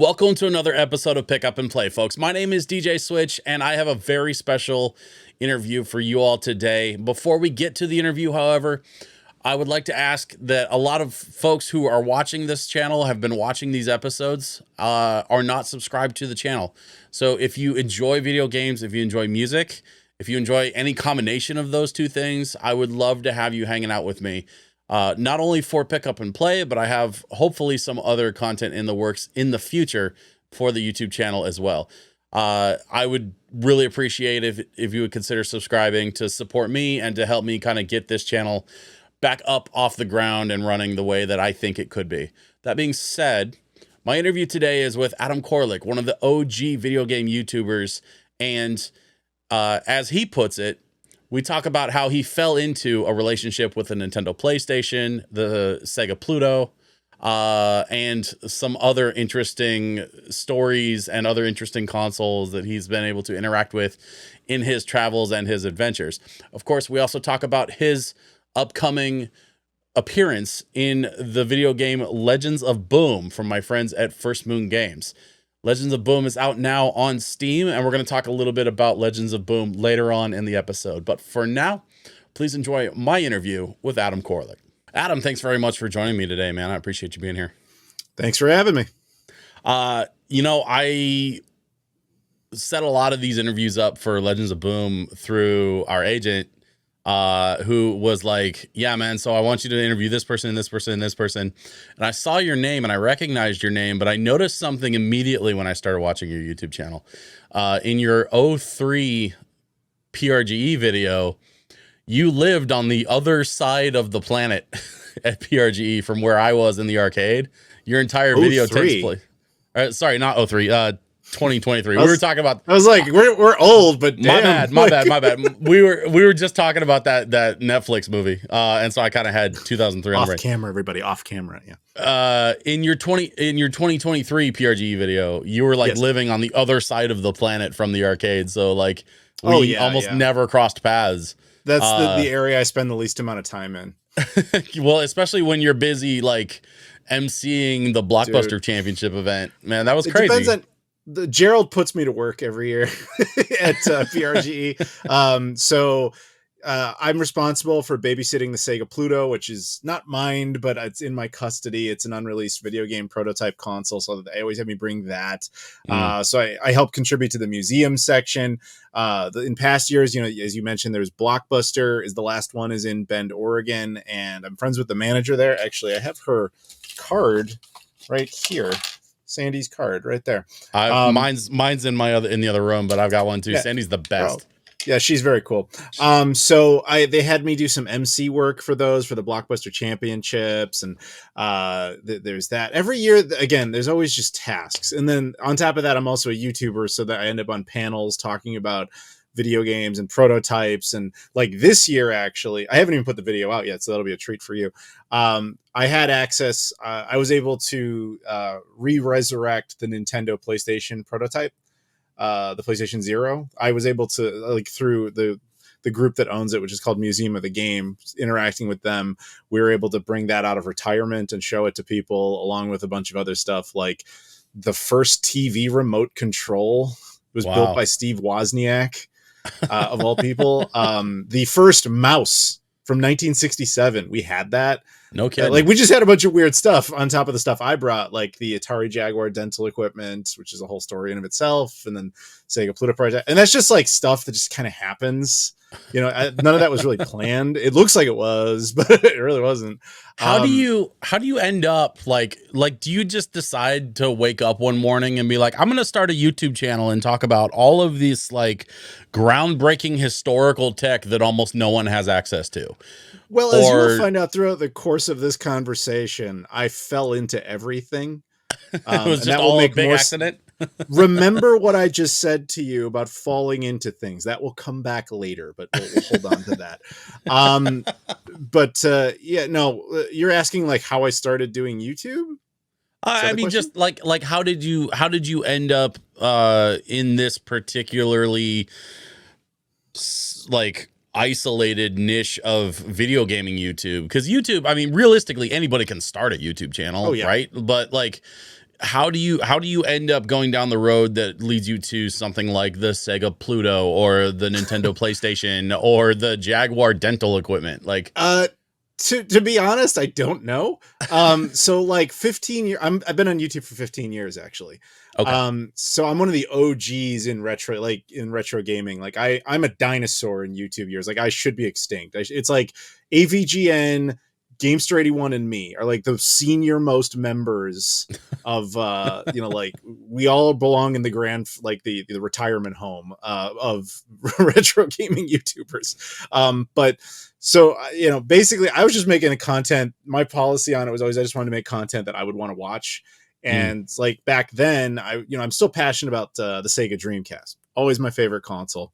Welcome to another episode of Pick Up and Play, folks. My name is DJ Switch, and I have a very special interview for you all today. Before we get to the interview, however, I would like to ask that a lot of folks who are watching this channel, have been watching these episodes, are not subscribed to the channel. So if you enjoy video games, if you enjoy music, if you enjoy any combination of those two things, I would love to have you hanging out with me. Not only for Pick Up and Play, but I have hopefully some other content in the works in the future for the YouTube channel as well. I would really appreciate if you would consider subscribing to support me and to help me kind of get this channel back up off the ground and running the way that I think it could be. That being said, my interview today is with Adam Koralik, one of the OG video game YouTubers. And as he puts it, we talk about how he fell into a relationship with the Nintendo PlayStation, the Sega Pluto, and some other interesting stories and other interesting consoles that he's been able to interact with in his travels and his adventures. Of course, we also talk about his upcoming appearance in the video game Legends of Boom from my friends at First Moon Games. Legends of Boom is out now on Steam, and we're going to talk a little bit about Legends of Boom later on in the episode. But for now, please enjoy my interview with Adam Koralik. Adam, thanks very much for joining me today, man. I appreciate you being here. Thanks for having me. I set a lot of these interviews up for Legends of Boom through our agent, who was like, yeah, man, so I want you to interview this person and this person and this person. And I saw your name and I recognized your name, but I noticed something immediately when I started watching your YouTube channel. In your 03 PRGE video, you lived on the other side of the planet at PRGE from where I was in the arcade. Your entire video takes place. Sorry, not 03. 2023. We were talking about. I was like, we're old, but damn. My bad. We were just talking about that Netflix movie, and so I kind of had 2003 on the brain. Off camera, everybody, off camera. Yeah. In your 2023 PRGE video, you were like living on the other side of the planet from the arcade, so like we almost never crossed paths. That's the area I spend the least amount of time in. Well, especially when you're busy like emceeing the Blockbuster Championship event, man, that was crazy. Depends on. Gerald puts me to work every year at PRGE. So I'm responsible for babysitting the Sega Pluto, which is not mine, but it's in my custody. It's an unreleased video game prototype console, so they always have me bring that. So I help contribute to the museum section. In past years, as you mentioned, there's Blockbuster is the last one is in Bend, Oregon, and I'm friends with the manager there. Actually, I have her card right here. Sandy's card right there. Mine's in the other room, but I've got one too. Yeah, Sandy's the best. Yeah, she's very cool. So they had me do some MC work for the Blockbuster Championships, and there's that. Every year, again, there's always just tasks, and then on top of that, I'm also a YouTuber, so that I end up on panels talking about video games and prototypes. And like this year, actually, I haven't even put the video out yet, so that'll be a treat for you. I had access. I was able to re-resurrect the Nintendo PlayStation prototype, the PlayStation Zero. I was able to, like, through the group that owns it, which is called Museum of the Game, interacting with them, we were able to bring that out of retirement and show it to people, along with a bunch of other stuff, like the first TV remote control was built by Steve Wozniak. Of all people, the first mouse from 1967, we had that. No kidding. Like, we just had a bunch of weird stuff on top of the stuff I brought, like the Atari Jaguar dental equipment, which is a whole story in of itself, and then Sega Pluto project, and that's just like stuff that just kind of happens. None of that was really planned. It looks like it was, but it really wasn't. How do you end up like do you just decide to wake up one morning and be like, I'm gonna start a YouTube channel and talk about all of these like groundbreaking historical tech that almost no one has access to? Well, as you will find out throughout the course of this conversation, I fell into everything. It was just all a big accident. Remember what I just said to you about falling into things. That will come back later, but we'll hold on to that. You're asking like how I started doing YouTube? I mean, just like how did you end up in this particularly like isolated niche of video gaming YouTube? Because YouTube, I mean, realistically, anybody can start a YouTube channel, right? But like, how do you end up going down the road that leads you to something like the Sega Pluto or the Nintendo PlayStation or the Jaguar dental equipment? Like, to be honest, I don't know. So like 15 years, I've been on YouTube for 15 years actually. okay. So I'm one of the OGs in retro gaming. Like I'm a dinosaur in YouTube years. Like I should be extinct. It's like AVGN, Gamester 81 and me are like the senior most members of like we all belong in the the retirement home of retro gaming YouTubers. But so basically I was just making the content. My policy on it was always I just wanted to make content that I would want to watch. And like back then I'm still passionate about the Sega Dreamcast, always my favorite console.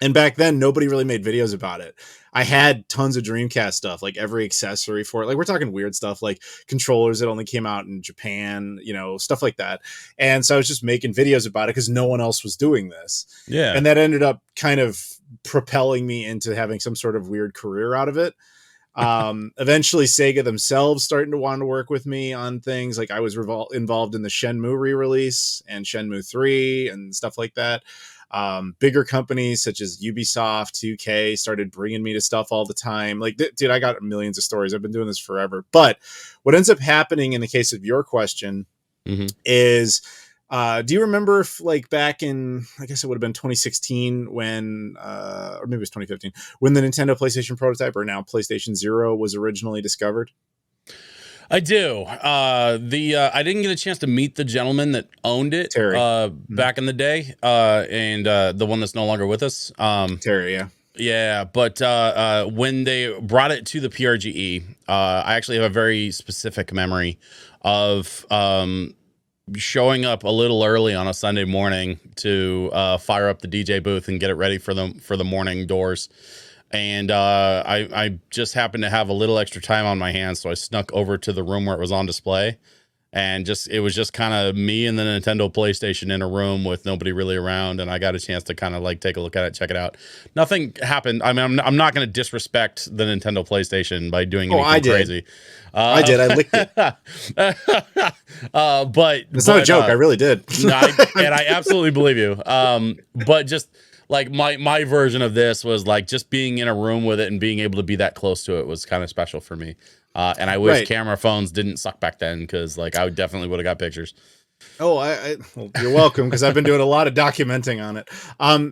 And back then, nobody really made videos about it. I had tons of Dreamcast stuff, like every accessory for it. Like we're talking weird stuff, like controllers that only came out in Japan, stuff like that. And so I was just making videos about it because no one else was doing this. Yeah. And that ended up kind of propelling me into having some sort of weird career out of it. Eventually Sega themselves starting to want to work with me on things. Like I was involved in the Shenmue re-release and Shenmue 3 and stuff like that. Bigger companies such as Ubisoft, 2K started bringing me to stuff all the time. Like, dude, I got millions of stories. I've been doing this forever. But what ends up happening in the case of your question is, do you remember if, like back in, I guess it would have been 2016 when, or maybe it was 2015, when the Nintendo PlayStation prototype, or now PlayStation Zero, was originally discovered? I do. I didn't get a chance to meet the gentleman that owned it Terry. Back in the day, and the one that's no longer with us. Terry, yeah. Yeah, but when they brought it to the PRGE, I actually have a very specific memory of showing up a little early on a Sunday morning to fire up the DJ booth and get it ready for the morning doors. And I just happened to have a little extra time on my hands, so I snuck over to the room where it was on display, and it was just kind of me and the Nintendo PlayStation in a room with nobody really around, and I got a chance to kind of like take a look at it, check it out. Nothing happened. I mean, I'm not going to disrespect the Nintendo PlayStation by doing anything crazy. I did. I licked it. But it's not a joke. I really did. And I absolutely believe you. But just like my version of this was like just being in a room with it and being able to be that close to it was kind of special for me. And I wish camera phones didn't suck back then, because like I definitely would have got pictures. Oh, well, you're welcome, because I've been doing a lot of documenting on it.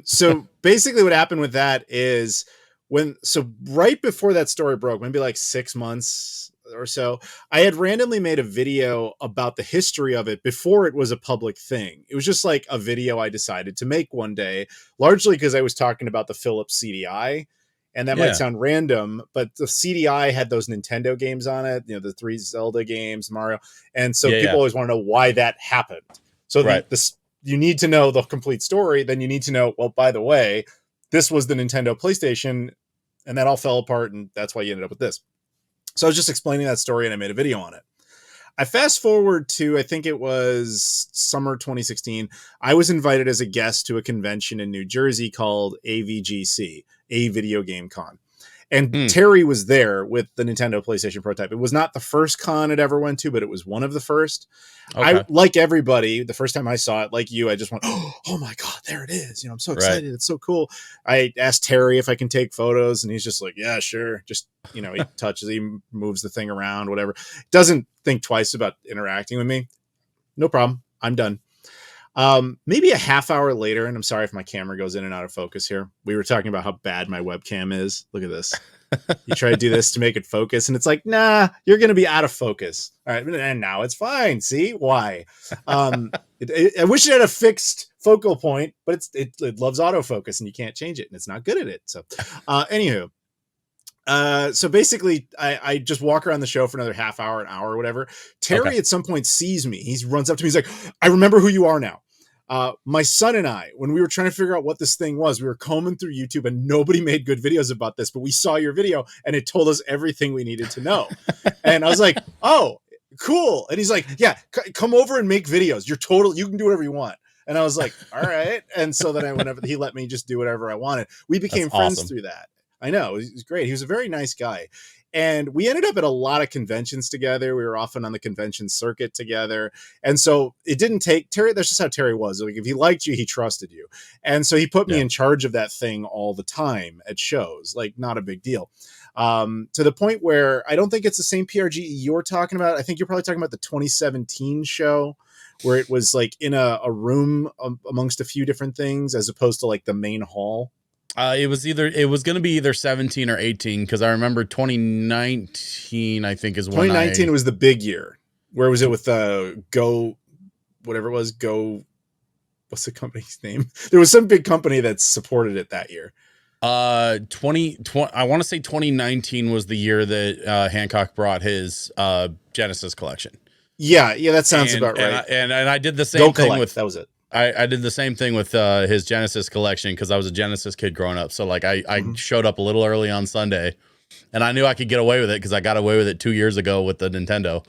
So basically what happened with that is right before that story broke, maybe like 6 months or so, I had randomly made a video about the history of it before it was a public thing. It was just like a video I decided to make one day, largely because I was talking about the Philips CDI. And that might sound random, but the CDI had those Nintendo games on it, the 3 Zelda games, Mario. And so people always want to know why that happened. So you need to know the complete story. Then you need to know, well, by the way, this was the Nintendo PlayStation, and that all fell apart, and that's why you ended up with this. So I was just explaining that story, and I made a video on it. I fast forward to, I think it was summer 2016. I was invited as a guest to a convention in New Jersey called AVGC, A Video Game Con. And Terry was there with the Nintendo PlayStation prototype. It was not the first con it ever went to, but it was one of the first. Okay. I, like everybody, the first time I saw it, like you, I just went, oh my God, there it is. I'm so excited. Right. It's so cool. I asked Terry if I can take photos, and he's just like, yeah, sure. Just, he touches, he moves the thing around, whatever. Doesn't think twice about interacting with me. No problem. I'm done. Maybe a half hour later, and I'm sorry if my camera goes in and out of focus here. We were talking about how bad my webcam is. Look at this. You try to do this to make it focus, and it's like, nah, you're going to be out of focus. All right. And now it's fine. See why? I wish it had a fixed focal point, but it loves autofocus, and you can't change it, and it's not good at it. So, anywho. So basically I just walk around the show for another half hour, an hour, or whatever. Terry at some point sees me. He runs up to me. He's like, I remember who you are now. My son and I, when we were trying to figure out what this thing was, we were combing through YouTube, and nobody made good videos about this, but we saw your video and it told us everything we needed to know. And I was like, oh, cool. And he's like, yeah, come over and make videos. You can do whatever you want. And I was like, all right. And so then he let me just do whatever I wanted. We became friends through that. I know. It was great. He was a very nice guy. And we ended up at a lot of conventions together. We were often on the convention circuit together. And so it didn't take Terry. That's just how Terry was. Like, if he liked you, he trusted you. And so he put me in charge of that thing all the time at shows, like not a big deal. To the point where I don't think it's the same PRGE you're talking about. I think you're probably talking about the 2017 show where it was like in a room amongst a few different things as opposed to like the main hall. It was going to be either 17 or 18 because I remember 2019. I think is when 2019 was the big year. Where was it with Go, whatever it was? Go, what's the company's name? There was some big company that supported it that year. 20 I want to say 2019 was the year that Hancock brought his Genesis collection. Yeah, that sounds about right. And I did the same thing with that was it. I did the same thing with his Genesis collection because I was a Genesis kid growing up. So like I showed up a little early on Sunday, and I knew I could get away with it because I got away with it 2 years ago with the Nintendo.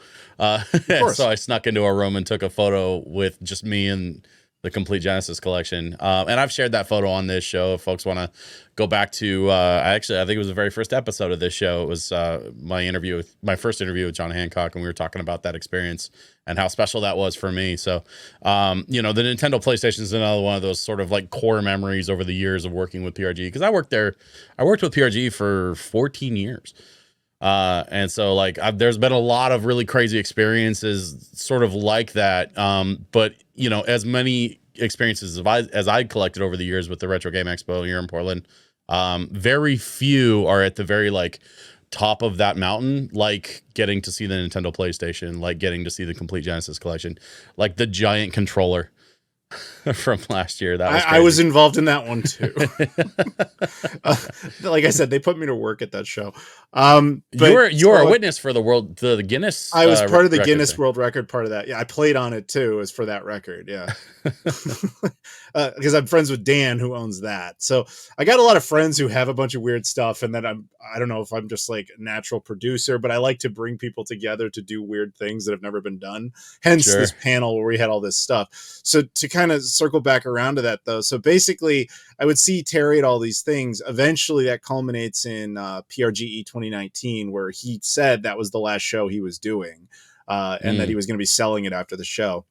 So I snuck into a room and took a photo with just me and the complete Genesis collection. And I've shared that photo on this show. If folks want to go back to, I think it was the very first episode of this show. It was my first interview with John Hancock, and we were talking about that experience and how special that was for me. So, the Nintendo PlayStation is another one of those sort of like core memories over the years of working with PRG. Because I worked with PRG for 14 years. And so like there's been a lot of really crazy experiences sort of like that. But as many experiences as I collected over the years with the Retro Game Expo here in Portland, very few are at the very like top of that mountain, like getting to see the Nintendo PlayStation, like getting to see the complete Genesis collection, like the giant controller from last year. That was I was involved in that one too. Like I said, they put me to work at that show. But you were a witness for the Guinness. I was part of the Guinness World Record part of that. Yeah, I played on it too, as for that record. Yeah, because I'm friends with Dan, who owns that. So I got a lot of friends who have a bunch of weird stuff, and then I don't know if I'm just like a natural producer, but I like to bring people together to do weird things that have never been done. Hence this panel where we had all this stuff. So to kind of circle back around to that though, so basically I would see Terry at all these things. Eventually that culminates in PRGE 2019, where he said that was the last show he was doing, and that he was going to be selling it after the show.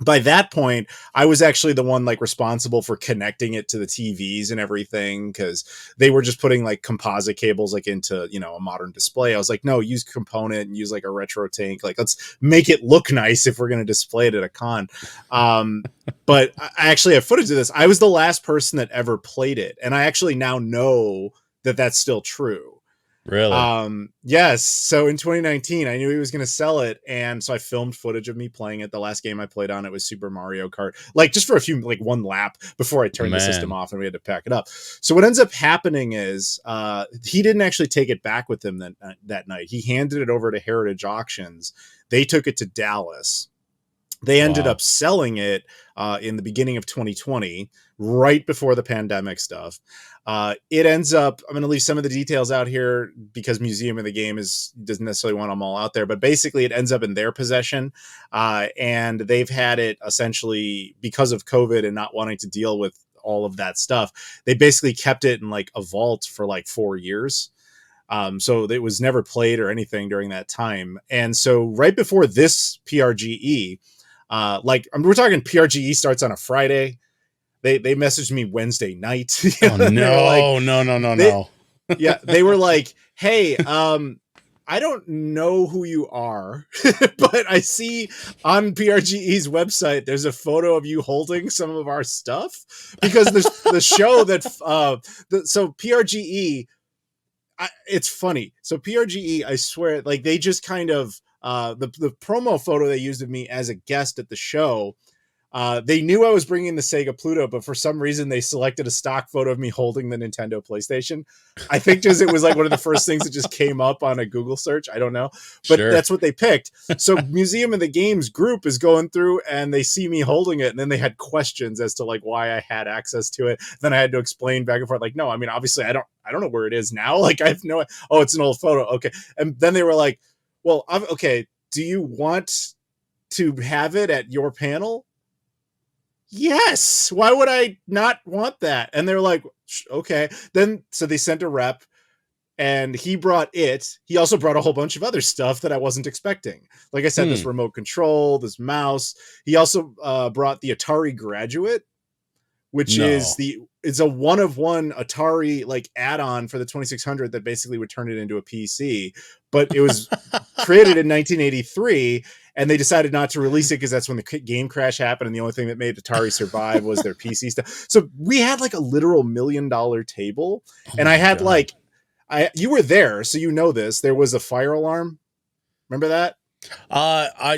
By that point, I was actually the one like responsible for connecting it to the TVs and everything, because they were just putting like composite cables like into, a modern display. I was like, no, use component and use like a retro tank. Like, let's make it look nice if we're going to display it at a con. But I actually have footage of this. I was the last person that ever played it. And I actually now know that that's still true. Really? Yes. So in 2019, I knew he was going to sell it. And so I filmed footage of me playing it. The last game I played on it was Super Mario Kart, like just for a few, like one lap before I turned the system off and we had to pack it up. So what ends up happening is, he didn't actually take it back with him that night. He handed it over to Heritage Auctions. They took it to Dallas. They ended up selling it in the beginning of 2020, right before the pandemic stuff. It ends up, I'm going to leave some of the details out here because Museum of the Game doesn't necessarily want them all out there, but basically it ends up in their possession. And they've had it essentially because of COVID and not wanting to deal with all of that stuff. They basically kept it in like a vault for like 4 years. So it was never played or anything during that time. And so right before this PRGE, we're talking PRGE starts on a Friday. They messaged me Wednesday night. Oh, no. Yeah, they were like, hey, I don't know who you are, but I see on PRGE's website there's a photo of you holding some of our stuff, because the show that so PRGE, it's funny. So PRGE, I swear, like they just kind of the promo photo they used of me as a guest at the show. They knew I was bringing the Sega Pluto, but for some reason they selected a stock photo of me holding the Nintendo PlayStation. I think just it was like one of the first things that just came up on a Google search. I don't know, but that's what they picked. So Museum of the Games group is going through and they see me holding it. And then they had questions as to like why I had access to it. Then I had to explain back and forth. Like, no, I mean, obviously I don't know where it is now. Like I have it's an old photo. Okay. And then they were like, well, okay. Do you want to have it at your panel? Yes. Why would I not want that? And they're like, okay. Then, so they sent a rep. and he brought it. He also brought a whole bunch of other stuff that I wasn't expecting. Like I said, this remote control, this mouse. He also brought the Atari Graduate, which it's a one-of-one Atari like add-on for the 2600 that basically would turn it into a PC. But it was created in 1983, and they decided not to release it because that's when the game crash happened, and the only thing that made Atari survive was their PC stuff. So we had like a literal $1 million table, and I had like, you were there, so you know this. There was a fire alarm. Remember that?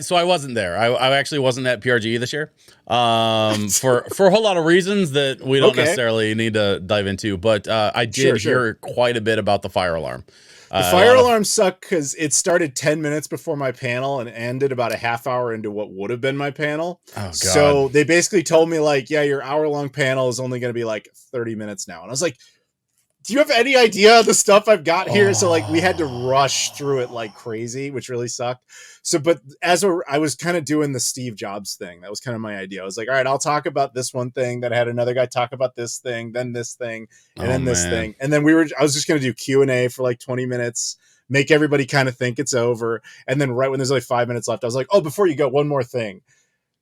So I wasn't there. I actually wasn't at PRG this year. For a whole lot of reasons that we don't necessarily need to dive into, but I did hear quite a bit about the fire alarm. The fire alarm sucked because it started 10 minutes before my panel and ended about a half hour into what would have been my panel. Oh, God. So they basically told me like, yeah, your hour-long panel is only going to be like 30 minutes now. And I was like, do you have any idea of the stuff I've got here? So like we had to rush through it like crazy, which really sucked. So, but I was kind of doing the Steve Jobs thing. That was kind of my idea. I was like, all right, I'll talk about this one thing. Then I had another guy talk about this thing, then this thing, and then this thing. And then I was just going to do Q&A for like 20 minutes, make everybody kind of think it's over. And then right when there's like 5 minutes left, I was like, oh, before you go, one more thing.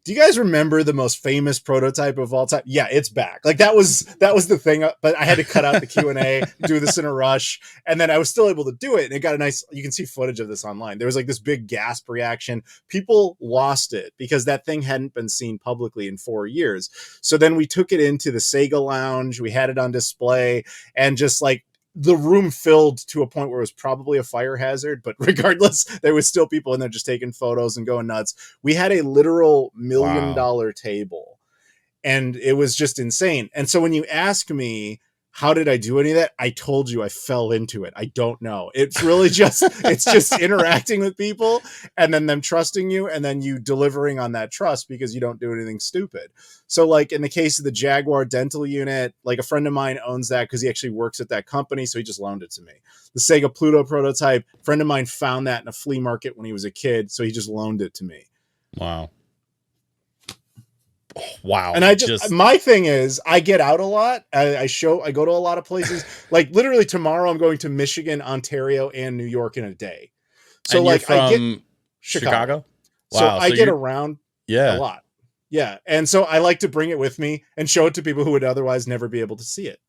Do you guys remember the most famous prototype of all time? Yeah, it's back. Like that was the thing, but I had to cut out the Q&A, do this in a rush, and then I was still able to do it. And it got a nice, you can see footage of this online. There was like this big gasp reaction. People lost it because that thing hadn't been seen publicly in 4 years. So then we took it into the Sega Lounge. We had it on display, and just like the room filled to a point where it was probably a fire hazard, but regardless, there was still people in there just taking photos and going nuts. We had a literal $1 million table, and it was just insane. And so when you ask me, how did I do any of that? I told you I fell into it. I don't know. It's really just, it's just interacting with people and then them trusting you and then you delivering on that trust because you don't do anything stupid. So like in the case of the Jaguar dental unit, like a friend of mine owns that because he actually works at that company. So he just loaned it to me. The Sega Pluto prototype, a friend of mine found that in a flea market when he was a kid. So he just loaned it to me. Wow. Wow. And my thing is I get out a lot. I go to a lot of places. Like literally tomorrow I'm going to Michigan, Ontario, and New York in a day. So and like I get Chicago. Wow. So I get around a lot. Yeah. And so I like to bring it with me and show it to people who would otherwise never be able to see it.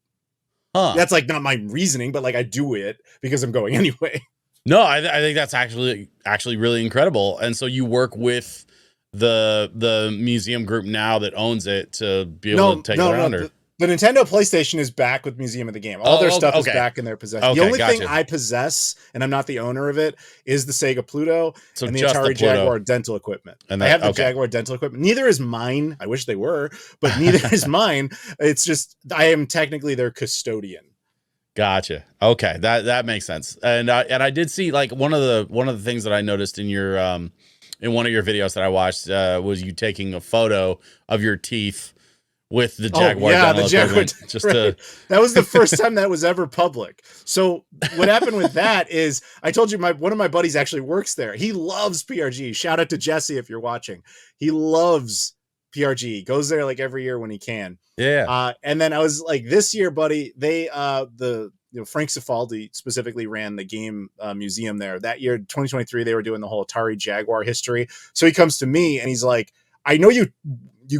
That's like not my reasoning, but like I do it because I'm going anyway. No, I think that's actually really incredible. And so you work with the museum group now that owns it to be able to take it around. The Nintendo PlayStation is back with Museum of the Game. All their stuff is back in their possession. Okay, the only thing I possess, and I'm not the owner of it, is the Sega Pluto and the Atari Jaguar dental equipment. And I have the Jaguar dental equipment. Neither is mine. I wish they were, but neither is mine. It's just I am technically their custodian. Gotcha. Okay, that makes sense. And I did see like one of the things that I noticed in your in one of your videos that I watched was you taking a photo of your teeth with the Jaguar dental equipment. That was the first time that was ever public. So what happened with that is I told you one of my buddies actually works there. He loves PRG. Shout out to Jesse if you're watching. He loves PRG. Goes there like every year when he can. Yeah. And then I was like, this year, buddy, they Frank Cifaldi specifically ran the game museum there. That year, 2023, they were doing the whole Atari Jaguar history. So he comes to me and he's like, I know you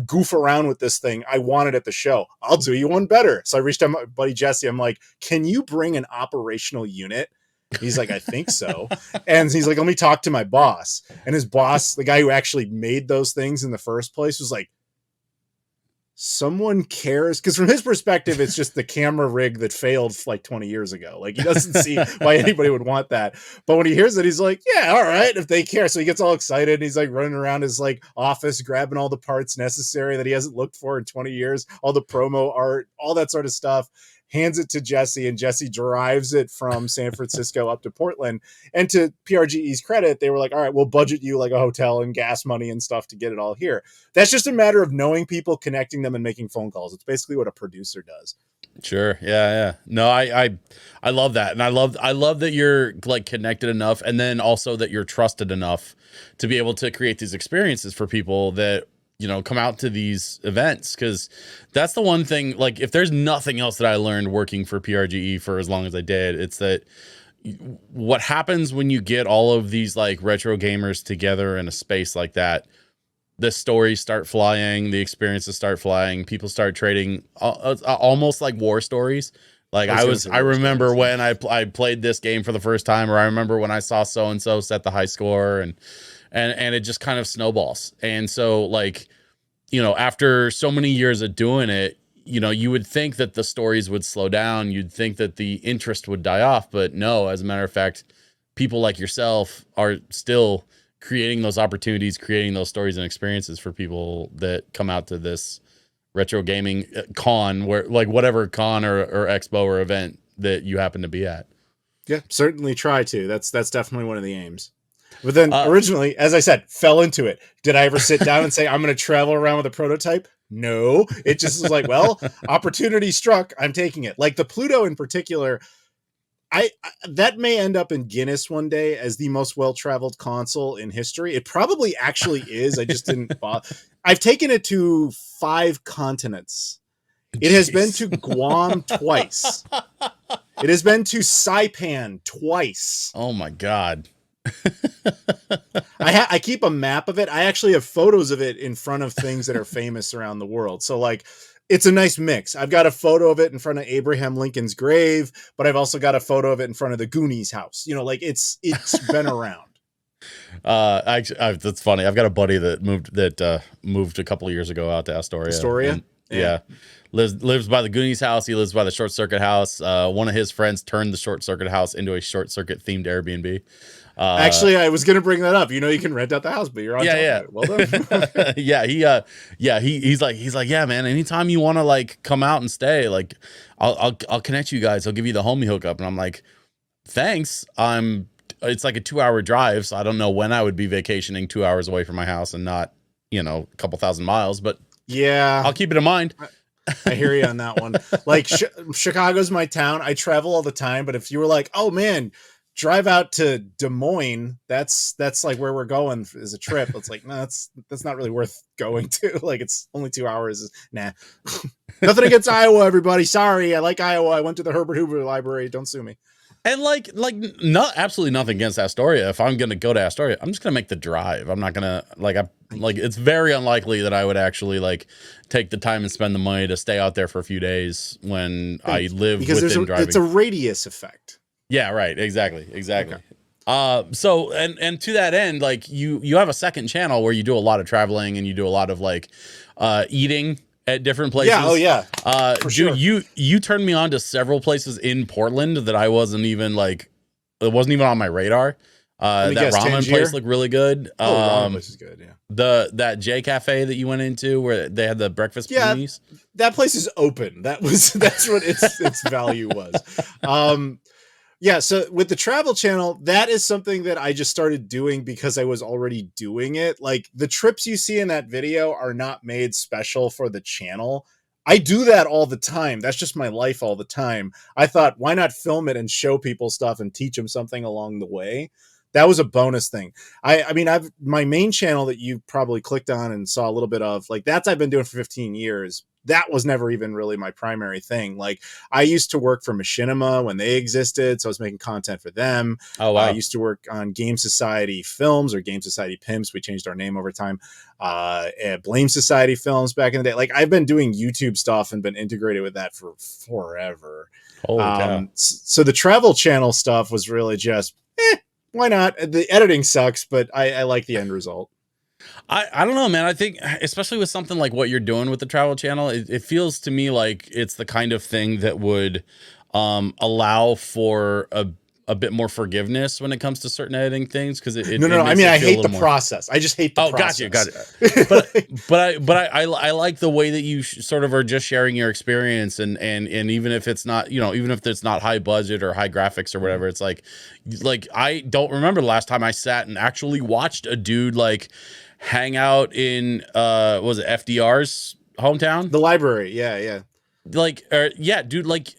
goof around with this thing. I want it at the show. I'll do you one better. So I reached out to my buddy Jesse. I'm like, can you bring an operational unit? He's like, I think so. And he's like, let me talk to my boss. And his boss, the guy who actually made those things in the first place, was like, someone cares? Because from his perspective, it's just the camera rig that failed like 20 years ago. Like he doesn't see why anybody would want that. But when he hears it, he's like, yeah, all right, if they care. So he gets all excited and he's like running around his like office, grabbing all the parts necessary that he hasn't looked for in 20 years, all the promo art, all that sort of stuff. Hands it to Jesse, and Jesse drives it from San Francisco up to Portland. And to PRGE's credit, they were like, all right, we'll budget you like a hotel and gas money and stuff to get it all here. That's just a matter of knowing people, connecting them, and making phone calls. It's basically what a producer does. Sure. Yeah. No, I love that. And I love that you're like connected enough, and then also that you're trusted enough to be able to create these experiences for people that come out to these events, because that's the one thing, like, if there's nothing else that I learned working for PRGE for as long as I did, it's that what happens when you get all of these like retro gamers together in a space like that, the stories start flying, the experiences start flying, people start trading almost like war stories. Like I remember when I played this game for the first time, or I remember when I saw so and so set the high score, and it just kind of snowballs. And so, like, after so many years of doing it, you would think that the stories would slow down. You'd think that the interest would die off, but no, as a matter of fact, people like yourself are still creating those opportunities, creating those stories and experiences for people that come out to this retro gaming con, where, like, whatever con or expo or event that you happen to be at. Yeah, certainly try to. That's definitely one of the aims. But then originally, as I said, fell into it. Did I ever sit down and say, I'm going to travel around with a prototype? No. It just was like, well, opportunity struck. I'm taking it. Like the Pluto in particular, I that may end up in Guinness one day as the most well-traveled console in history. It probably actually is. I just didn't bother. I've taken it to 5 continents. It has been to Guam twice. It has been to Saipan twice. Oh my God. I keep a map of it. I actually have photos of it in front of things that are famous around the world. So like, it's a nice mix. I've got a photo of it in front of Abraham Lincoln's grave, but I've also got a photo of it in front of the Goonies house. Like it's been around. That's funny. I've got a buddy that moved a couple of years ago out to Astoria. Yeah. Lives by the Goonies house. He lives by the Short Circuit house. One of his friends turned the Short Circuit house into a Short Circuit themed Airbnb. Actually, I was going to bring that up. You can rent out the house, but you're on top of it. Well done. He's like, yeah, man, anytime you want to like come out and stay, like I'll connect you guys. I'll give you the homie hookup. And I'm like, thanks. It's like a 2-hour drive. So I don't know when I would be vacationing 2 hours away from my house and not, a couple thousand miles, but yeah, I'll keep it in mind. I hear you on that one. Like Chicago's my town. I travel all the time, but if you were like, oh man, drive out to Des Moines, that's like where we're going as a trip. It's like, no, that's not really worth going to. Like, it's only 2 hours. Nah. Nothing against Iowa, everybody. Sorry, I like Iowa. I went to the Herbert Hoover Library. Don't sue me. And absolutely nothing against Astoria. If I'm gonna go to Astoria, I'm just gonna make the drive. I'm not gonna it's very unlikely that I would actually like take the time and spend the money to stay out there for a few days when I live within driving. It's a radius effect. Yeah, right. Exactly. Okay. So and to that end, like you have a second channel where you do a lot of traveling and you do a lot of like eating at different places. Yeah. Oh yeah. For dude, sure. You turned me on to several places in Portland that I wasn't even like, it wasn't even on my radar. That ramen place looked really good. Ramen place is good. Yeah. That J Cafe that you went into where they had the breakfast paninis. That place is open. That's what its value was. Yeah, so with the travel channel, that is something that I just started doing because I was already doing it. Like the trips you see in that video are not made special for the channel. I do that all the time. That's just my life all the time. I thought, why not film it and show people stuff and teach them something along the way? That was a bonus thing. I mean, my main channel that you probably clicked on and saw a little bit of, like that's I've been doing for 15 years. That was never even really my primary thing. Like I used to work for Machinima when they existed. So I was making content for them. Oh, wow. I used to work on Game Society Films or Game Society Pimps. We changed our name over time. Blame Society Films back in the day. Like I've been doing YouTube stuff and been integrated with that for forever. Holy cow. So the travel channel stuff was really just, why not? The editing sucks, but I like the end result. I don't know, man. I think especially with something like what you're doing with the travel channel, it feels to me like it's the kind of thing that would allow for a bit more forgiveness when it comes to certain editing things, because no. I mean, I hate the process. I just hate the process. Got you. But I like the way that you sort of are just sharing your experience, and even if it's not, even if it's not high budget or high graphics or whatever, it's like I don't remember the last time I sat and actually watched a dude like hang out in was it FDR's hometown, the library. Yeah. Dude, like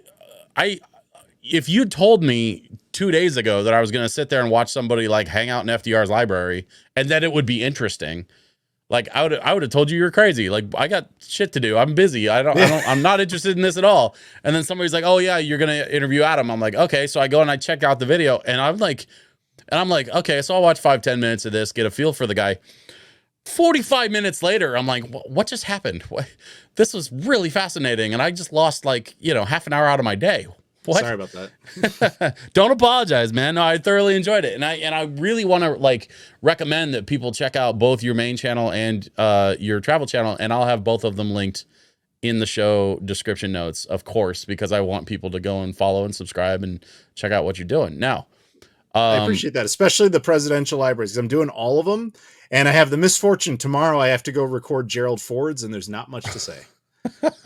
if you told me 2 days ago that I was going to sit there and watch somebody like hang out in FDR's library and that it would be interesting, Like I would have told you you're crazy. Like I got shit to do. I'm busy. I'm not interested in this at all. And then somebody's like, oh yeah, you're going to interview Adam. I'm like, okay. So I go and I check out the video and I'm like, okay, so I'll watch 5-10 minutes of this, get a feel for the guy. 45 minutes later, I'm like, what just happened? This was really fascinating. And I just lost like, half an hour out of my day. What? Sorry about that. Don't apologize, man. No, I thoroughly enjoyed it. And I really want to like recommend that people check out both your main channel and your travel channel. And I'll have both of them linked in the show description notes, of course, because I want people to go and follow and subscribe and check out what you're doing. Now, I appreciate that, especially the presidential libraries, because I'm doing all of them. And I have the misfortune tomorrow I have to go record Gerald Ford's, and there's not much to say.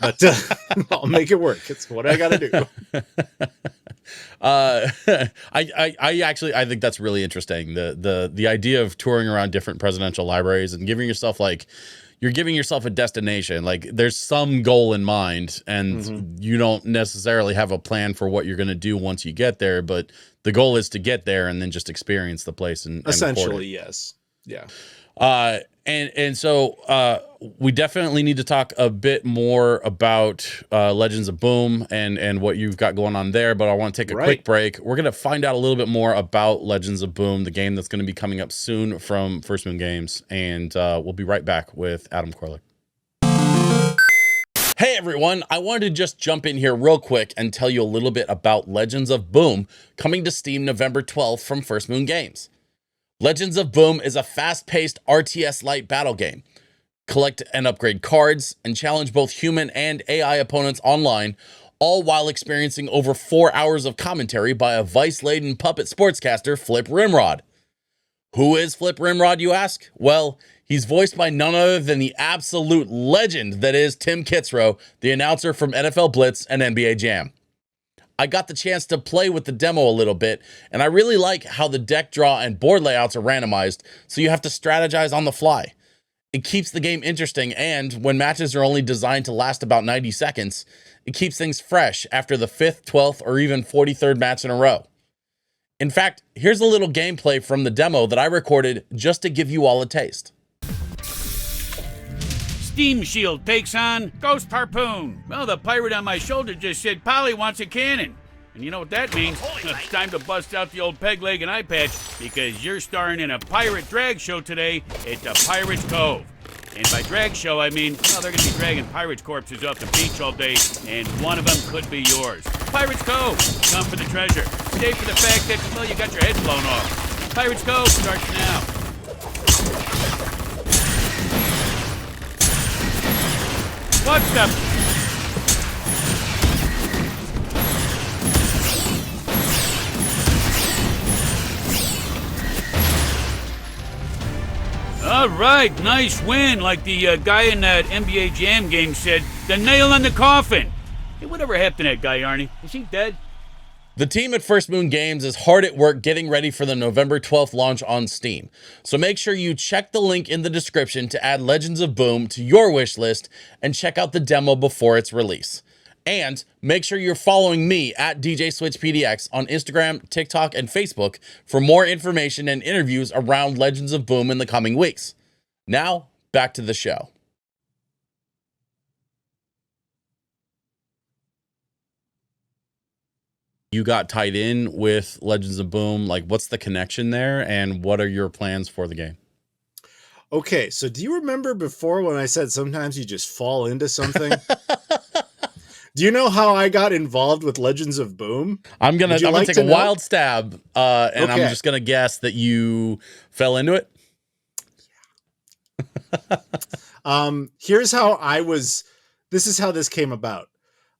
But I'll make it work. It's what I got to do. I think that's really interesting. The idea of touring around different presidential libraries and giving yourself you're giving yourself a destination. Like there's some goal in mind, and you don't necessarily have a plan for what you're going to do once you get there. But the goal is to get there and then just experience the place and essentially, yes, yeah. And so we definitely need to talk a bit more about Legends of Boom and what you've got going on there. But I want to take a quick break. We're going to find out a little bit more about Legends of Boom, the game that's going to be coming up soon from First Moon Games. And we'll be right back with Adam Koralik. Hey everyone, I wanted to just jump in here real quick and tell you a little bit about Legends of Boom coming to Steam November 12th from First Moon Games. Legends of Boom is a fast-paced RTS-lite battle game. Collect and upgrade cards, and challenge both human and AI opponents online, all while experiencing over 4 hours of commentary by a vice-laden puppet sportscaster, Flip Rimrod. Who is Flip Rimrod, you ask? Well, he's voiced by none other than the absolute legend that is Tim Kitzrow, the announcer from NFL Blitz and NBA Jam. I got the chance to play with the demo a little bit, and I really like how the deck draw and board layouts are randomized, so you have to strategize on the fly. It keeps the game interesting, and when matches are only designed to last about 90 seconds, it keeps things fresh after the 5th, 12th, or even 43rd match in a row. In fact, here's a little gameplay from the demo that I recorded just to give you all a taste. Steam Shield takes on Ghost Harpoon. Well, the pirate on my shoulder just said Polly wants a cannon. And you know what that means? It's time to bust out the old peg leg and eye patch, because you're starring in a pirate drag show today at the Pirates Cove. And by drag show, I mean, well, they're going to be dragging pirates' corpses off the beach all day, and one of them could be yours. Pirates Cove, come for the treasure. Stay for the fact that, well, you got your head blown off. Pirates Cove starts now. What the... All right, nice win. Like the guy in that NBA Jam game said, the nail in the coffin. Hey, whatever happened to that guy, Arnie? Is he dead? The team at First Moon Games is hard at work getting ready for the November 12th launch on Steam. So make sure you check the link in the description to add Legends of Boom to your wish list and check out the demo before its release. And make sure you're following me at DJ Switch PDX on Instagram, TikTok, and Facebook for more information and interviews around Legends of Boom in the coming weeks. Now, back to the show. You got tied in with Legends of Boom. Like, what's the connection there, and what are your plans for the game? Okay, so do you remember before when I said sometimes you just fall into something? Do you know how I got involved with Legends of Boom? I'm gonna take a wild stab, and okay. I'm just gonna guess that you fell into it. Here's how I was. This is how this came about.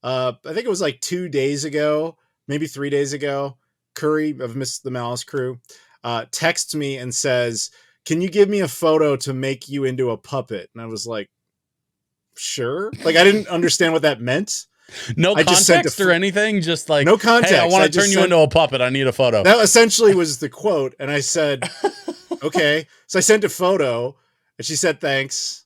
I think it was like 2 days ago, maybe 3 days ago. Curry of Miss the Malice Crew texts me and says, "Can you give me a photo to make you into a puppet?" And I was like, "Sure." Like I didn't understand what that meant. No context or anything, just like, no context. Hey, I want to turn you into a puppet. I need a photo. That essentially was the quote. And I said, okay. So I sent a photo and she said, thanks.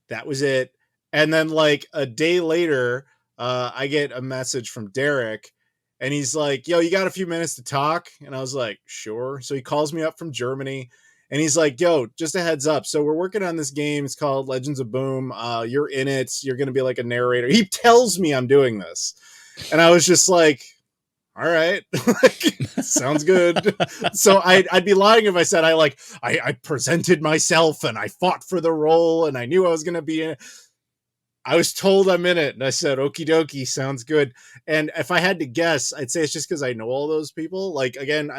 That was it. And then like a day later, I get a message from Derek and he's like, yo, you got a few minutes to talk? And I was like, sure. So he calls me up from Germany And he's like, yo, just a heads up. So we're working on this game. It's called Legends of Boom. You're in it. You're going to be like a narrator. He tells me I'm doing this. And I was just like, all right, sounds good. So I'd be lying if I said I presented myself and I fought for the role and I knew I was going to be in it. I was told I'm in it, and I said, okie dokie, sounds good. And if I had to guess, I'd say it's just because I know all those people. Like, again,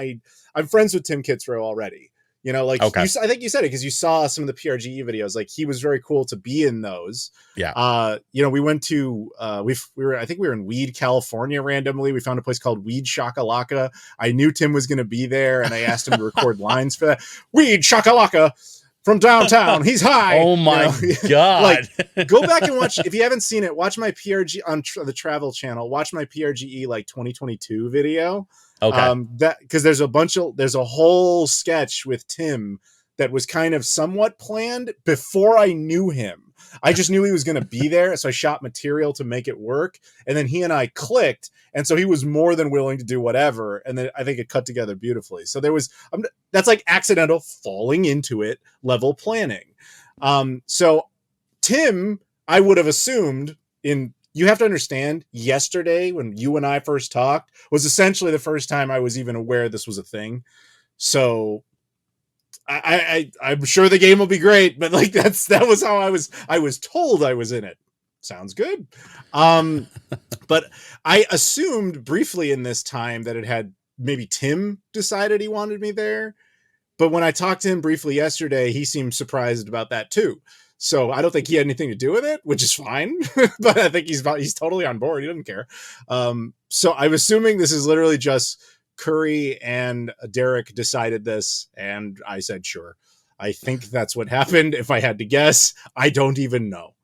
I'm friends with Tim Kitzrow already. You know, like, Okay. I think you said it because you saw some of the PRGE videos. Like, he was very cool to be in those. Yeah. You know, we went to I think we were in Weed, California randomly. We found a place called Weed Shakalaka. I knew Tim was going to be there, and I asked him to record lines for that. Weed Shakalaka from downtown. He's high. Oh my God. Like, go back and watch. If you haven't seen it, watch my PRG on the Travel Channel. Watch my PRGE like 2022 video. Okay. That because there's a whole sketch with Tim that was kind of somewhat planned before I knew him. I just knew he was going to be there, so I shot material to make it work, and then he and I clicked, and so he was more than willing to do whatever, and then I think it cut together beautifully. So there was that's like accidental falling into it level planning. So Tim, I would have assumed you have to understand, yesterday when you and I first talked was essentially the first time I was even aware this was a thing. So I'm sure the game will be great, but like that was how I was told I was in it. Sounds good. But I assumed briefly in this time that it had maybe Tim decided he wanted me there. But when I talked to him briefly yesterday, he seemed surprised about that too. So I don't think he had anything to do with it, which is fine. But I think he's totally on board. He doesn't care. So I'm assuming this is literally just Curry and Derek decided this, and I said sure. I think that's what happened. If I had to guess, I don't even know.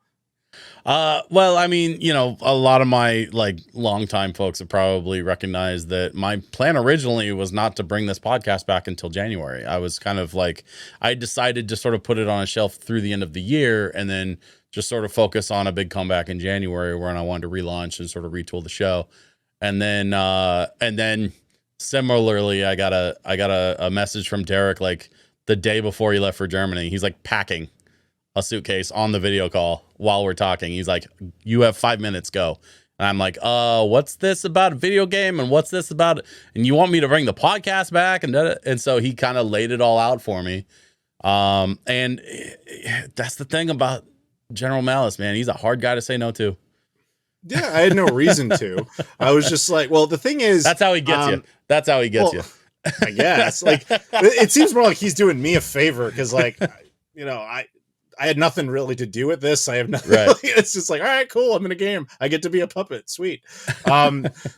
Well, I mean, you know, a lot of my like longtime folks have probably recognized that my plan originally was not to bring this podcast back until January. I was kind of like, I decided to sort of put it on a shelf through the end of the year and then just sort of focus on a big comeback in January when I wanted to relaunch and sort of retool the show. And then similarly, I got a message from Derek like the day before he left for Germany. He's like packing a suitcase on the video call while we're talking. He's like, you have 5 minutes, go. And I'm like, what's this about a video game? And what's this about? And you want me to bring the podcast back? And so he kind of laid it all out for me. And that's the thing about General Malice, man. He's a hard guy to say no to. Yeah, I had no reason to. I was just like, well, the thing is, that's how he gets you. That's how he gets you. I guess. Like, it seems more like he's doing me a favor because, like, you know, I had nothing really to do with this. I have nothing. Right. It's just like, all right, cool. I'm in a game. I get to be a puppet. Sweet.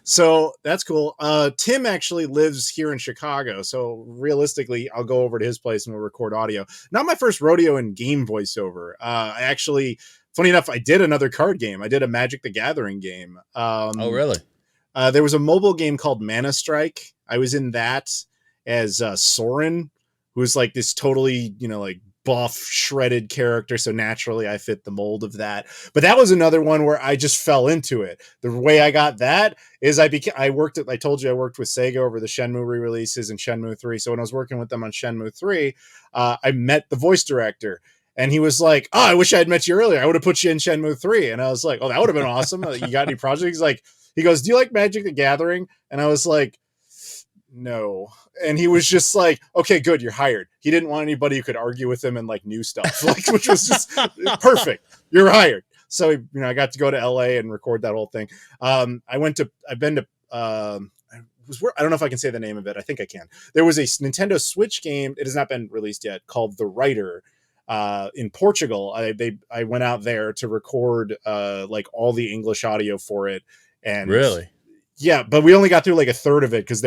So that's cool. Tim actually lives here in Chicago. So realistically, I'll go over to his place and we'll record audio. Not my first rodeo in game voiceover. I actually, funny enough, I did another card game. I did a Magic the Gathering game. Oh, really? There was a mobile game called Mana Strike. I was in that as Soren, who's like this totally, you know, like buff, shredded character. So naturally I fit the mold of that. But that was another one where I just fell into it. The way I got that is I told you I worked with Sega over the Shenmue re-releases and Shenmue 3. So when I was working with them on Shenmue 3, I met the voice director. And he was like, oh, I wish I had met you earlier. I would have put you in Shenmue 3. And I was like, oh, that would have been awesome. You got any projects? He goes, do you like Magic the Gathering? And I was like, no. And he was just like, okay, good, you're hired. He didn't want anybody who could argue with him and like new stuff, like, which was just perfect. You're hired. So, you know, I got to go to LA and record that whole thing. I don't know if I can say the name of it. I think I can. There was a Nintendo Switch game. It has not been released yet, called The Writer. In Portugal. I went out there to record like all the English audio for it. And really? Yeah, but we only got through like a third of it because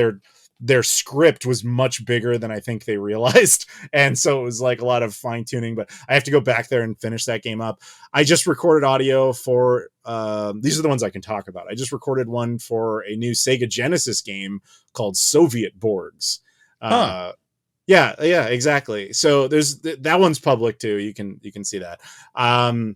their script was much bigger than I think they realized. And so it was like a lot of fine tuning, but I have to go back there and finish that game up. I just recorded audio for, these are the ones I can talk about. I just recorded one for a new Sega Genesis game called Soviet Boards. Huh. Yeah, exactly. So there's that one's public too. You can see that. But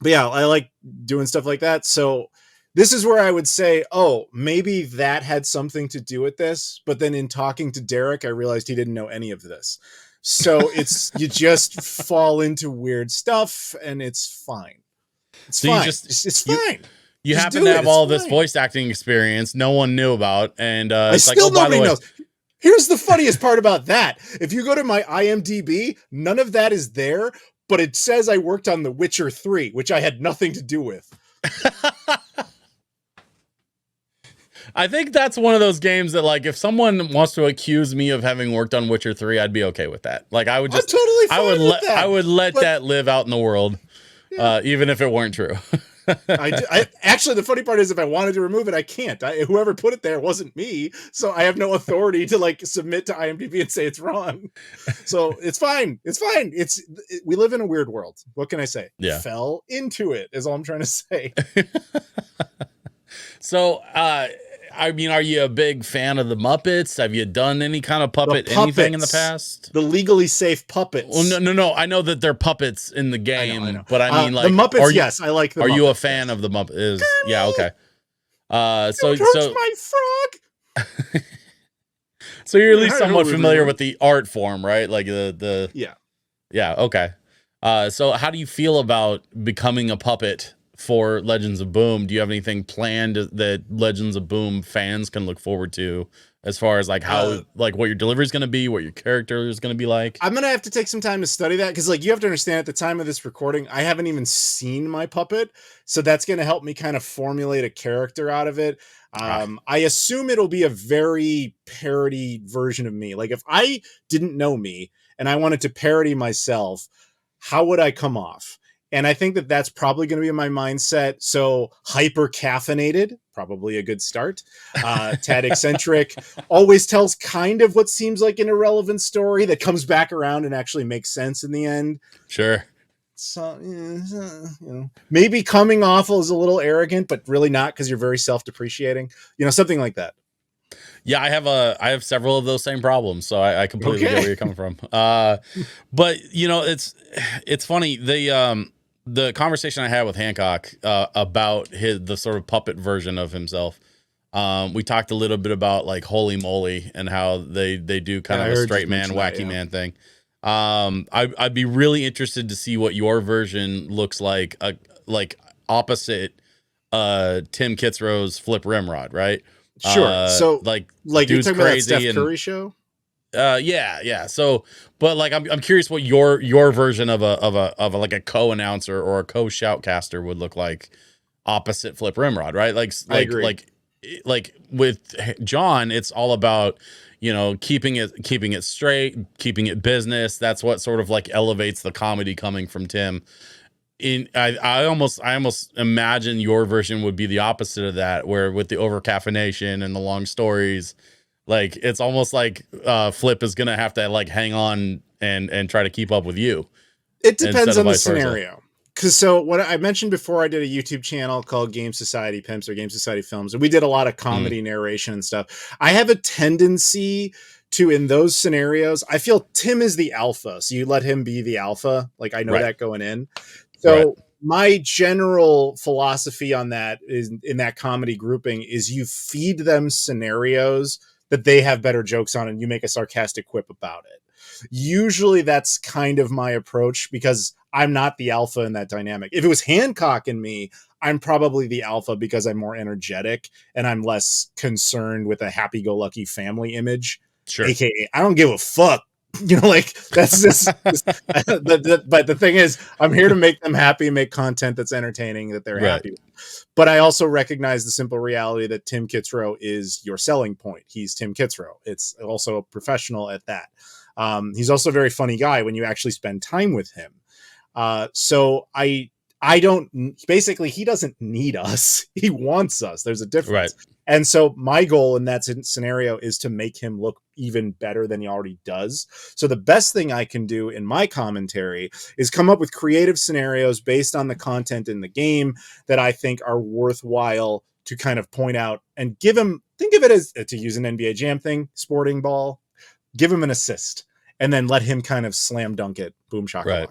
yeah, I like doing stuff like that. So this is where I would say, oh, maybe that had something to do with this. But then in talking to Derek, I realized he didn't know any of this. So you just fall into weird stuff, and it's fine. It's So fine. you It's fine. You Just happen do to it. have It's all this fine. voice acting experience no one knew about, and it's like, Still oh, by the nobody way, knows. Here's the funniest part about that. If you go to my IMDb, none of that is there, but it says I worked on The Witcher 3, which I had nothing to do with. I think that's one of those games that, like, if someone wants to accuse me of having worked on Witcher 3, I'd be okay with that. Like, I would just, I'm totally fine with that. I would let that live out in the world, even if it weren't true. I actually, the funny part is, if I wanted to remove it, I can't. Whoever put it there wasn't me, so I have no authority to like submit to IMDb and say it's wrong. So it's fine. It's fine. We live in a weird world. What can I say? Yeah. Fell into it is all I'm trying to say. So, I mean, are you a big fan of the Muppets? Have you done any kind of puppet anything in the past? The legally safe puppets. Well, no. I know that they're puppets in the game, I know. But I mean, like, the Muppets. Yes, I like the Muppets. Are you a fan of the Muppets? Yeah, okay. So my frog. So you're at least somewhat familiar with the art form, right? Like yeah, okay. So how do you feel about becoming a puppet for Legends of Boom? Do you have anything planned that Legends of Boom fans can look forward to, as far as like how like what your delivery is going to be, what your character is going to be like? I'm going to have to take some time to study that, because like you have to understand, at the time of this recording, I haven't even seen my puppet, so that's going to help me kind of formulate a character out of it. I assume it'll be a very parody version of me. Like, if I didn't know me and I wanted to parody myself, how would I come off? And I think that that's probably going to be my mindset. So hyper caffeinated, probably a good start. Tad eccentric, always tells kind of what seems like an irrelevant story that comes back around and actually makes sense in the end. Sure. So, maybe coming off as a little arrogant, but really not, because you're very self-depreciating. Something like that. Yeah, I have several of those same problems, so I completely get where you're coming from. But it's funny, the conversation I had with Hancock about the sort of puppet version of himself. We talked a little bit about like Holy Moly and how they do kind of a straight man, wacky man thing. I'd be really interested to see what your version looks like opposite Tim Kitzrow's Flip Rimrod, right? Sure. So like you're talking about that Steph Curry show? Yeah. So, but like, I'm curious what your version of a like a co-announcer or a co-shoutcaster would look like opposite Flip Rimrod, right? Like with John, it's all about, keeping it straight, keeping it business. That's what sort of like elevates the comedy coming from Tim. I almost imagine your version would be the opposite of that, where with the over caffeination and the long stories, like it's almost like Flip is gonna have to like hang on and try to keep up with you. It depends on the scenario. Because so what I mentioned before, I did a YouTube channel called Game Society Pimps or Game Society Films, and we did a lot of comedy narration and stuff. I have a tendency to, in those scenarios, I feel Tim is the alpha, so you let him be the alpha. Like, I know that going in. So my general philosophy on that is, in that comedy grouping, is you feed them scenarios that they have better jokes on, and you make a sarcastic quip about it. Usually that's kind of my approach, because I'm not the alpha in that dynamic. If it was Hancock and me, I'm probably the alpha because I'm more energetic and I'm less concerned with a happy-go-lucky family image. Sure. AKA, I don't give a fuck. Like, that's just but the thing is, I'm here to make them happy, make content that's entertaining, that they're happy with. But I also recognize the simple reality that Tim Kitzrow is your selling point. He's Tim Kitzrow. It's also a professional at that. He's also a very funny guy when you actually spend time with him. So I don't, basically, he doesn't need us. He wants us. There's a difference. Right. And so my goal in that scenario is to make him look even better than he already does. So the best thing I can do in my commentary is come up with creative scenarios based on the content in the game that I think are worthwhile to kind of point out and give him, think of it as, to use an NBA Jam thing, sporting ball, give him an assist and then let him kind of slam dunk it. Boom, shakalaka. Right.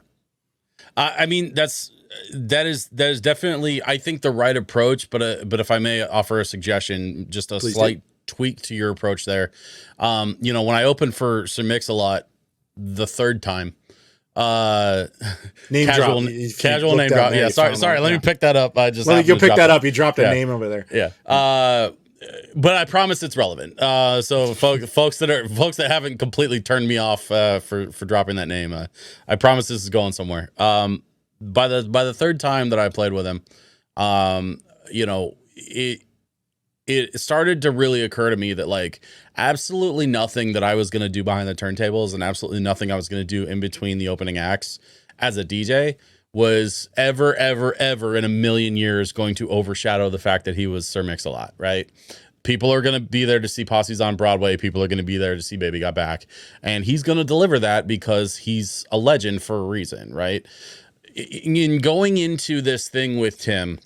I mean, that is definitely, I think, the right approach. But if I may offer a suggestion, just a slight tweak to your approach there. When I open for Sir Mix-a-Lot, the third time. Name Casual, drop. If you casual look name down drop. there, Yeah, you sorry, found sorry. one. Let me pick that up. I just Let me happened go to pick drop that it. up. You dropped a Yeah. name over there. Yeah. But I promise it's relevant. So folks that haven't completely turned me off for dropping that name, I promise this is going somewhere. By the third time that I played with him, you know, it started to really occur to me that like absolutely nothing that I was going to do behind the turntables and absolutely nothing I was going to do in between the opening acts as a DJ was ever in a million years going to overshadow the fact that he was Sir Mix-a-Lot, right? People are going to be there to see Posse's on Broadway. People are going to be there to see Baby Got Back. And he's going to deliver that because he's a legend for a reason, right? In going into this thing with Tim,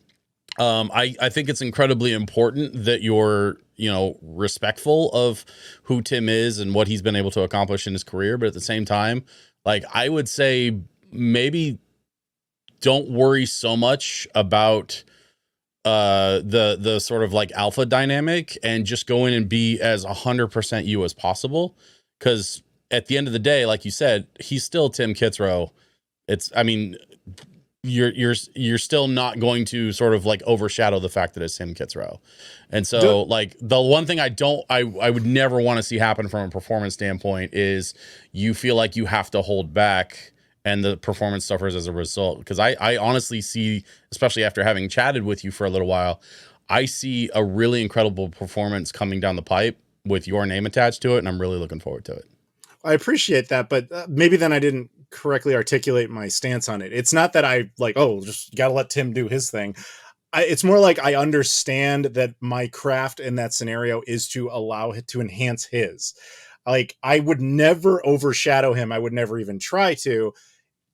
I think it's incredibly important that you're, you know, respectful of who Tim is and what he's been able to accomplish in his career. But at the same time, like, I would say maybe don't worry so much about the sort of like alpha dynamic and just go in and be as 100% you as possible. Because at the end of the day, like you said, he's still Tim Kitzrow. I mean, you're still not going to sort of like overshadow the fact that it's Tim Kitzrow. And so like the one thing I would never want to see happen from a performance standpoint is you feel like you have to hold back and the performance suffers as a result. Because I honestly see, especially after having chatted with you for a little while, I see a really incredible performance coming down the pipe with your name attached to it. And I'm really looking forward to it. I appreciate that, but maybe then I didn't correctly articulate my stance on it. It's not that I like, oh, just got to let Tim do his thing. It's more like I understand that my craft in that scenario is to allow it to enhance his. Like, I would never overshadow him. I would never even try to.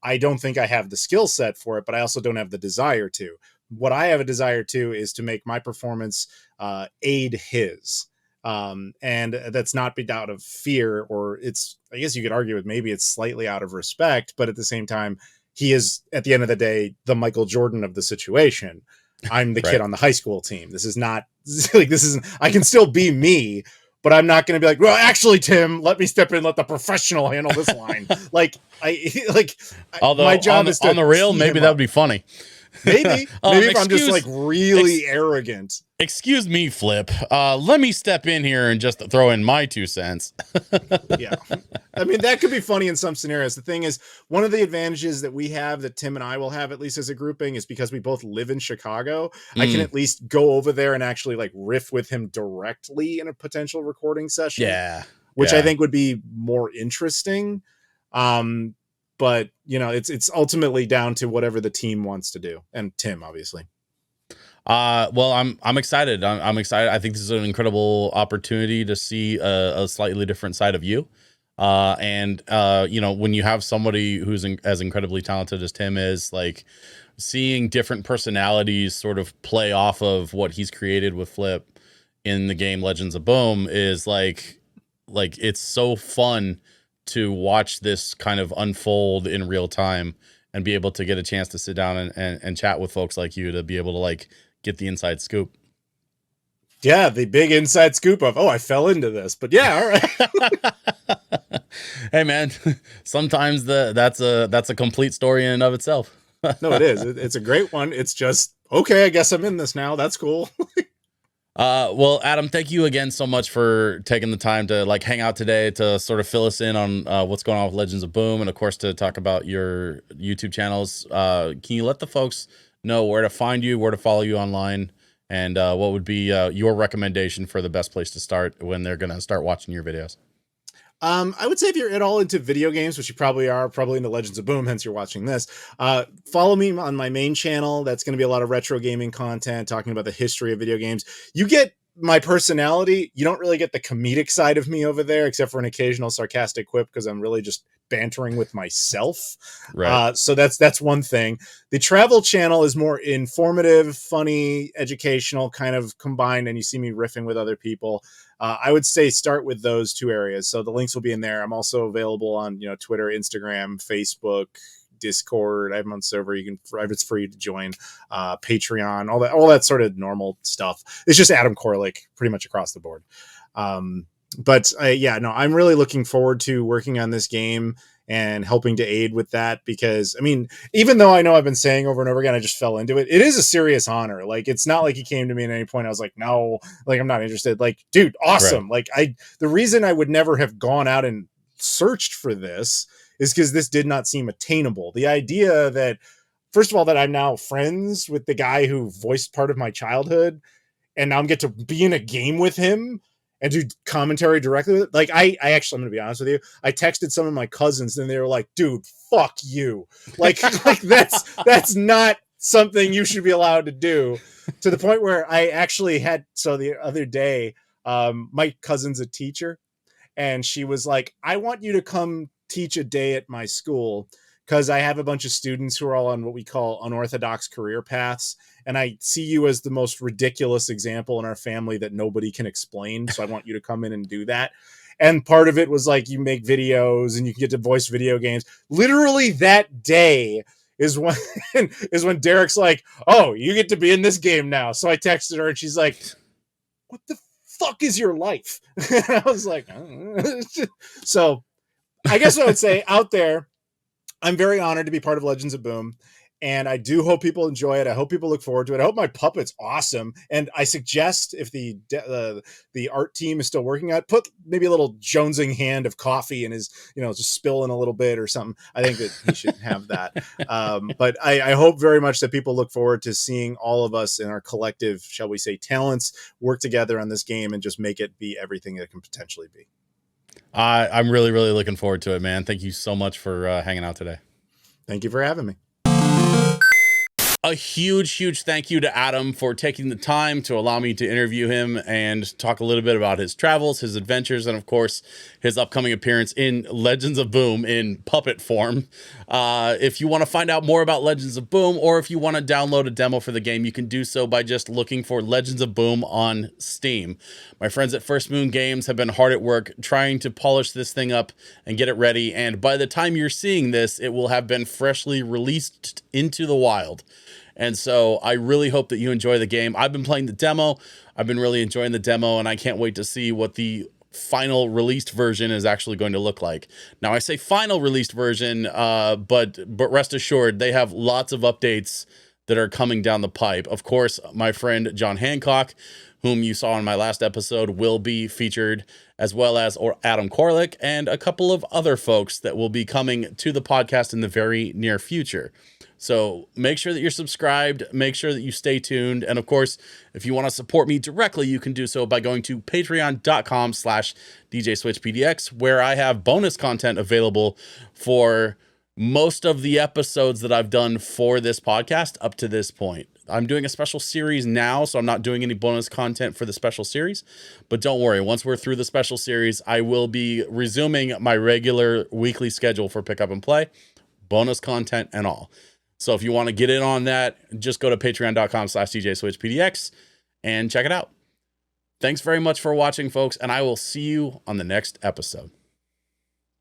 I don't think I have the skill set for it, but I also don't have the desire to. What I have a desire to is to make my performance aid his. And that's not be out of fear, or it's, I guess you could argue with maybe it's slightly out of respect, but at the same time, he is at the end of the day, the Michael Jordan of the situation. I'm the Right. kid on the high school team. This is not like, this isn't, I can still be me, but I'm not going to be like, well, actually, Tim, let me step in, let the professional handle this line. Although my job is to, on the real, maybe that would be funny. Maybe if I'm just like really arrogant. Excuse me, Flip. Let me step in here and just throw in my 2 cents. Yeah. I mean, that could be funny in some scenarios. The thing is, one of the advantages that we have, that Tim and I will have, at least as a grouping, is because we both live in Chicago. I can at least go over there and actually like riff with him directly in a potential recording session. Yeah. Which I think would be more interesting. But you know, it's ultimately down to whatever the team wants to do, and Tim, obviously. Well, I'm excited. I'm excited. I think this is an incredible opportunity to see a slightly different side of you. And you know, when you have somebody who's as incredibly talented as Tim is, like seeing different personalities sort of play off of what he's created with Flip in the game Legends of Boom is like it's so fun to watch this kind of unfold in real time and be able to get a chance to sit down and chat with folks like you to be able to like get the inside scoop. Yeah, the big inside scoop of, oh, I fell into this, but yeah, all right. Hey man, sometimes that's a complete story in and of itself. No, it is. It's a great one. It's just, okay, I guess I'm in this now. That's cool. Well, Adam, thank you again so much for taking the time to like hang out today to sort of fill us in on what's going on with Legends of Boom, and of course to talk about your YouTube channels. Can you let the folks know where to find you, where to follow you online, and what would be your recommendation for the best place to start when they're going to start watching your videos? I would say if you're at all into video games, which you probably are, probably into Legends of Boom, hence you're watching this, follow me on my main channel. That's going to be a lot of retro gaming content, talking about the history of video games. You get my personality. You don't really get the comedic side of me over there, except for an occasional sarcastic quip, because I'm really just bantering with myself. Right. So that's one thing. The travel channel is more informative, funny, educational, kind of combined, and you see me riffing with other people. I would say start with those 2 areas. So the links will be in there. I'm also available on, you know, Twitter, Instagram, Facebook, Discord. I have my own server. You can, it's free to join, Patreon, all that sort of normal stuff. It's just Adam Koralik pretty much across the board. But yeah, no, I'm really looking forward to working on this game and helping to aid with that, because I mean, even though I know I've been saying over and over again, I just fell into it. It is a serious honor. Like, it's not like he came to me at any point. I was like, no, like, I'm not interested. Like, dude, awesome. Right. Like, the reason I would never have gone out and searched for this is because this did not seem attainable. The idea that, first of all, that I'm now friends with the guy who voiced part of my childhood, and now I'm get to be in a game with him and do commentary directly with it. Like, I actually, I'm gonna be honest with you, I texted some of my cousins and they were like, dude, fuck you. Like, like that's not something you should be allowed to do, to the point where I actually had, so the other day, my cousin's a teacher, and she was like, I want you to come teach a day at my school, because I have a bunch of students who are all on what we call unorthodox career paths. And I see you as the most ridiculous example in our family that nobody can explain. So I want you to come in and do that. And part of it was like, you make videos and you can get to voice video games. Literally that day is when Derek's like, oh, you get to be in this game now. So I texted her and she's like, what the fuck is your life? And I was like, so I guess I would say out there, I'm very honored to be part of Legends of Boom, and I do hope people enjoy it. I hope people look forward to it. I hope my puppet's awesome, and I suggest, if the art team is still working on it, put maybe a little jonesing hand of coffee in his, just spilling a little bit or something. I think that he should have that. But I hope very much that people look forward to seeing all of us and our collective, shall we say, talents work together on this game and just make it be everything it can potentially be. I'm really, really looking forward to it, man. Thank you so much for hanging out today. Thank you for having me. A huge, huge thank you to Adam for taking the time to allow me to interview him and talk a little bit about his travels, his adventures, and of course, his upcoming appearance in Legends of Boom in puppet form. If you want to find out more about Legends of Boom, or if you want to download a demo for the game, you can do so by just looking for Legends of Boom on Steam. My friends at First Moon Games have been hard at work trying to polish this thing up and get it ready, and by the time you're seeing this, it will have been freshly released into the wild. And so I really hope that you enjoy the game. I've been playing the demo. I've been really enjoying the demo, and I can't wait to see what the final released version is actually going to look like. Now, I say final released version, but rest assured, they have lots of updates that are coming down the pipe. Of course, my friend John Hancock, whom you saw in my last episode, will be featured, as well as Adam Koralik and a couple of other folks that will be coming to the podcast in the very near future. So make sure that you're subscribed, make sure that you stay tuned. And of course, if you want to support me directly, you can do so by going to patreon.com/DJSwitchPDX, where I have bonus content available for most of the episodes that I've done for this podcast up to this point. I'm doing a special series now, so I'm not doing any bonus content for the special series. But don't worry, once we're through the special series, I will be resuming my regular weekly schedule for Pick Up and Play, bonus content and all. So if you want to get in on that, just go to patreon.com/DJSwitchPDX and check it out. Thanks very much for watching, folks, and I will see you on the next episode.